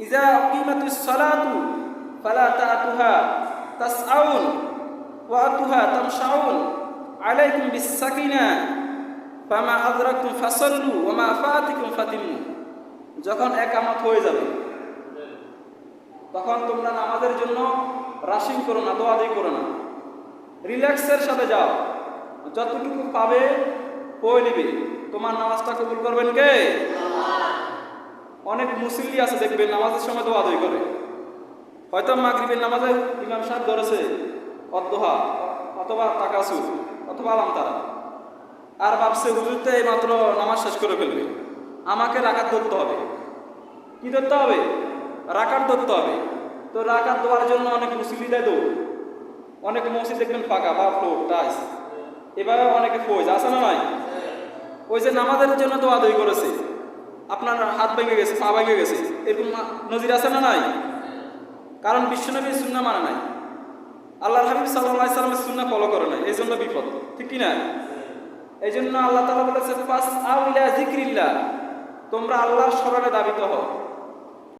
ইজা কিমাতুস সালাতু ফালা তাতুহা তাসআউন ওয়া আতুহা তামশাউন আলাইকুম বিসাকিনা ফামা আদরাকতুম ফাসাল্লু ওয়া মা ফাতাকুম ফাতিমু। যখন একামত হয়ে যাবে তখন তোমরা নামাজের জন্য রাশিং করো না, দোয়াদি করো না, রিল্যাক্সের সাথে যাও, যতটুকু পাবে পড়ে নিবে। তোমার নামাজটা কবুল করবেন কে? অনেক মুসল্লি আছে দেখবেন নামাজের সময় দোয়াদি করে, হয়তো মাগরিবের নামাজে ইমাম সাহেব ধরেছে অদ্দোহা অথবা তাকাসুর অথবা আলামতারা, আর ভাবছে হুজুরতে এই মাত্র নামাজ শেষ করে ফেলবে, আমাকে রাকাত ধরতে হবে। কি ধরতে হবে? রাকাত ধরতে হবে। তো রাকাত দেওয়ার জন্য অনেক মুসল্লি দেয় দৌড়, অনেক মসজিদ দেখবেন ফাঁকা বা ফ্লোর টাইস, এভাবে অনেকে ফৌজ আছে না নাই? ওই যে নামাজের জন্য দোয়া দই করেছে, আপনার হাত ভেঙে গেছে, পা ভেঙে গেছে, এরকম নজির আছে না নাই? কারণ বিশ্বনবীর সুন্নাহ মানে নাই, আল্লাহর হাবিব সাল্লাল্লাহু আলাইহি সাল্লামের সুন্নাহ ফলো করে নাই, এই জন্য বিপদ, ঠিক কি না? এই জন্য আল্লাহ তাআলা বলেছে ফাসআউ ইলা যিকরিল্লাহ, তোমরা আল্লাহর স্মরণে ধাবিত হও।